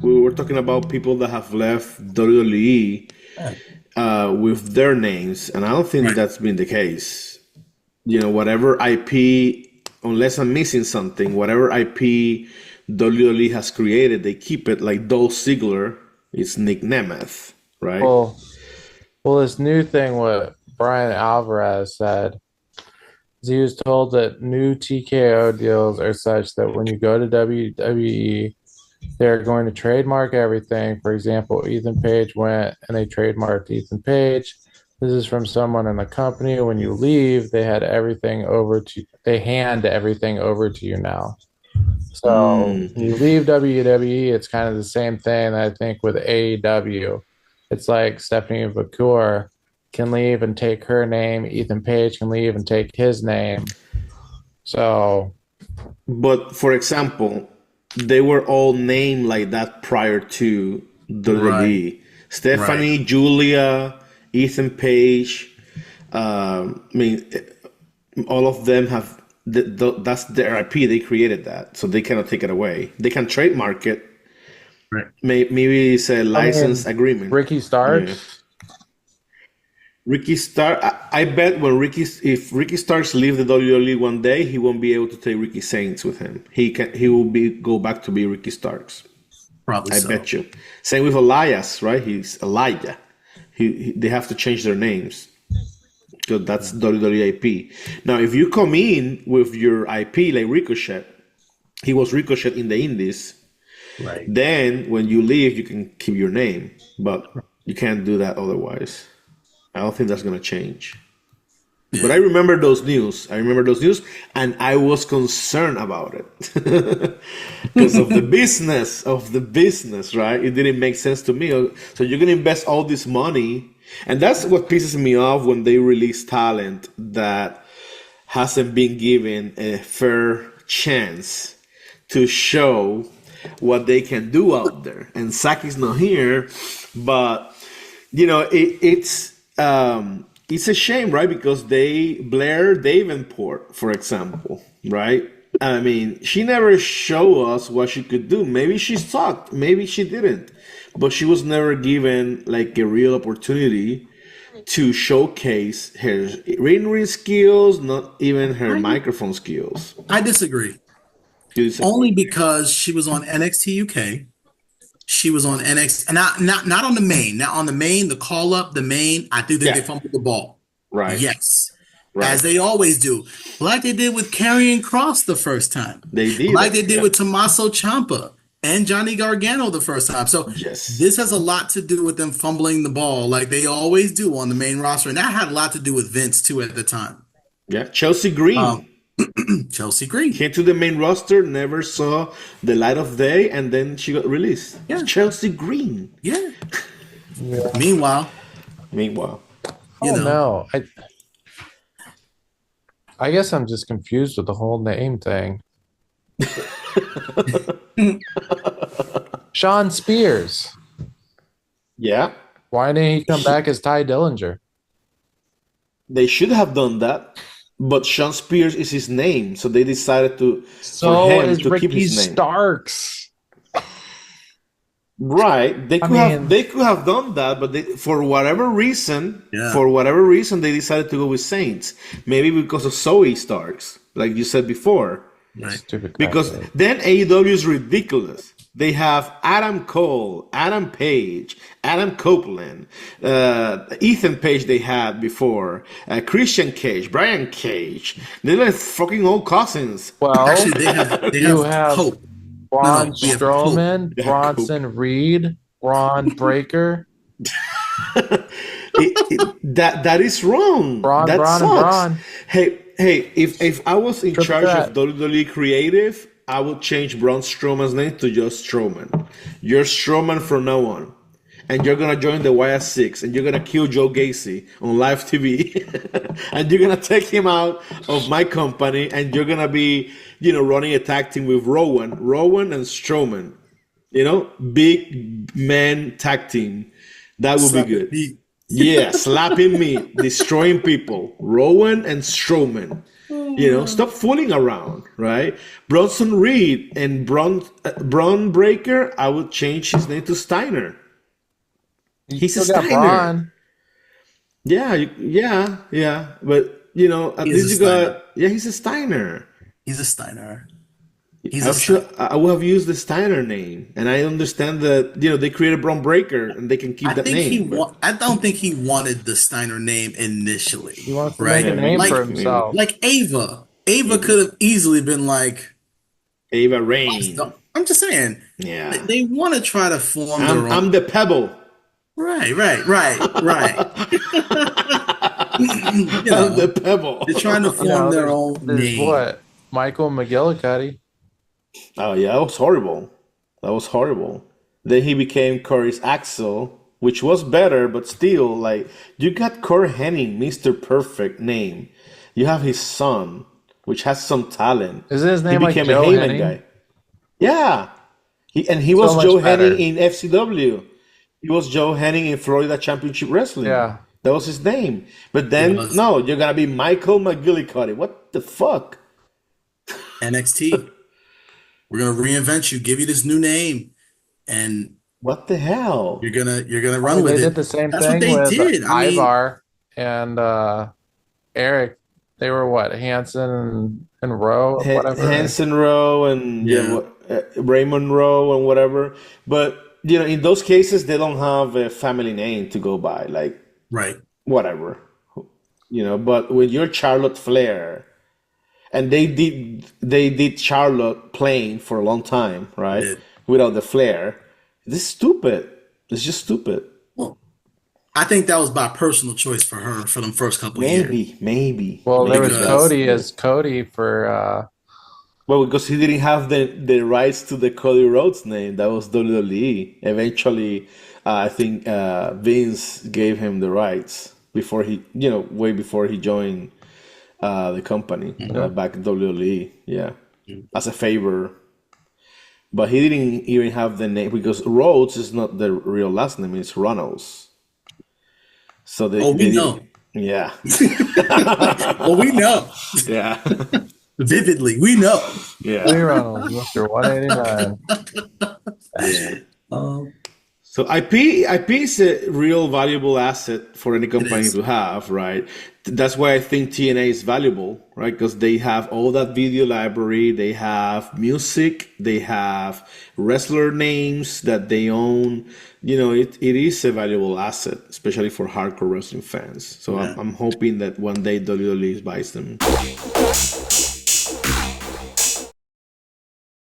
We were talking about people that have left WWE Yeah. with their names, and I don't think Right. that's been the case. Whatever IP, unless I'm missing something, whatever IP WWE has created, they keep it. Like Dolph Ziggler is Nick Nemeth, right? Well, this new thing what Brian Alvarez said is he was told that new TKO deals are such that when you go to WWE, they're going to trademark everything. For example, Ethan Page went and they trademarked Ethan Page. This is from someone in the company. When you leave, they hand everything over to you now. So Mm. when you leave WWE, it's kind of the same thing I think with AEW. It's like Stephanie McClure can leave and take her name. Ethan Page can leave and take his name. So But for example, they were all named like that prior to Right. WWE. Right. Stephanie, Julia, Ethan Page. I mean, all of them have that's their IP. They created that, so they cannot take it away. They can trademark it. Right. Maybe it's a I license mean, agreement. Ricky Yeah. Starks. Ricky Stark. I bet if Ricky Starks leave the WWE one day, he won't be able to take Ricky Saints with him. He will go back to be Ricky Starks. Probably I so. bet you. Same with Elias, right? He's Elijah. They have to change their names because that's WWE IP. Now, if you come in with your IP like Ricochet, he was Ricochet in the Indies. Right. Then when you leave, you can keep your name, but you can't do that otherwise. I don't think that's gonna change. But I Yeah. remember those news. And I was concerned about it because of the business, right? It didn't make sense to me. So you're gonna invest all this money, and that's what pisses me off when they release talent that hasn't been given a fair chance to show what they can do out there. And Saki's not here, but it's a shame, right? Because Blair Davenport, for example, right? I mean, she never showed us what she could do. Maybe she sucked, maybe she didn't, but she was never given like a real opportunity to showcase her ring skills, not even her I microphone skills. I disagree. You Only disagree? because she was on NXT UK. She was on NXT, and not on the main. Not on the main, the call up, the main. I do think they Yeah, fumbled the ball. right, Yes, as right. they always do, like they did with Karrion Cross the first time, They did like they it. did Yeah. with Tommaso Ciampa and Johnny Gargano the first time. So Yes. this has a lot to do with them fumbling the ball, like they always do on the main roster, and that had a lot to do with Vince too at the time. Yeah. Chelsea Um, Green Chelsea Green, came to the main roster, never saw the light of day, and then she got released. yeah, Chelsea Green. yeah. Yeah. Meanwhile, Meanwhile, you Oh know, no. I guess I'm just confused with the whole name thing. Sean Spears. yeah, uh, Why didn't he come back as Ty Dillinger? they should have done that, but Sean Spears is his name, so they decided for So him is to keep Ricky his name. Starks. Right? They I could have mean, they could have done that, but yeah, for whatever reason, they decided to go with Saints. Maybe because of Zoe Starks, like you said before. right. stupid Because crackhead. then AEW is ridiculous. They have Adam Cole, Adam Page, Adam Copeland, Ethan Page they had before, Christian Cage, Brian Cage. They're like fucking old cousins. Well, Actually, they you have have Cope. No, Braun no, we have Cope. Strowman, Yeah, Cope. Bronson Reed, Braun Breaker, That is wrong. That Braun, and sucks. Braun. Hey, if I was in Triple charge of threat. WWE Creative, I would change Braun Strowman's name to just Strowman. You're Strowman from now on. And you're gonna join the YS6 and you're gonna kill Joe Gacy on live TV. And you're gonna take him out of my company and you're gonna be, running a tag team with Rowan and Strowman. Big man tag team. That would be Slap good. beat. Yeah, slapping me, destroying people. Rowan and Strowman. Stop fooling around, right? Bronson Reed and Braun Breaker, I would change his name to Steiner. You He's a still got Steiner. Braun. Yeah, yeah. But at He is least a you Steiner. got he's a Steiner. He's a Steiner. He's I'm a sure Steiner. I would have used the Steiner name, and I understand that they created Braun Breaker and they can keep I that think name. But I don't think he wanted the Steiner name initially. He wants to Right? make a name maybe, for Like himself. like Ava. Ava maybe. could have easily been like, Ava Rain. I'm just saying, Yeah, they want to try to form their own. I'm the Pebble. Right. I'm the Pebble. They're trying to form their own There's name. what? Michael McGillicuddy. Oh yeah, that was horrible. Then he became Corey's Axel, which was better, but still, like, you got Corey Henning, Mr. Perfect name. You have his son, which has some talent. Is his He name like became Joe a Heyman Henning? guy. Yeah. He So was much Joe better. Henning in FCW. He was Joe Henning in Florida Championship Wrestling. Yeah. That was his name. But then, was. no, you're going to be Michael McGillicuddy. What the fuck? NXT. We're gonna reinvent you, give you this new name, and What the hell? you're gonna run with They it. did the same That's thing what they with did. I mean, Ivar and Eric. They were what? Hanson and Rowe, or whatever. Hanson Rowe and Yeah. Raymond Rowe and whatever. But, in those cases, they don't have a family name to go by. Like, right. whatever. But when you're Charlotte Flair, and they did Charlotte playing for a long time, right? They did. Without the Flair. This is stupid. It's just stupid. Well, I think that was by personal choice for her for them first couple years. Maybe. Well, there was Because- Cody as Cody for Well, because he didn't have the rights to the Cody Rhodes name. That was WWE. Eventually, I think Vince gave him the rights before he, way before he joined the company back in WWE. Yeah, as a favor. But he didn't even have the name because Rhodes is not the real last name; it's Runnels. So they. Oh, we they know. Yeah. Well, we know Yeah. vividly. We know. Yeah. Lee Reynolds, Mr. 189. So IP is a real valuable asset for any company is. to have, right? That's why I think TNA is valuable, right? Because they have all that video library, they have music, they have wrestler names that they own. It is a valuable asset, especially for hardcore wrestling fans. So Yeah. I'm hoping that one day WWE buys them.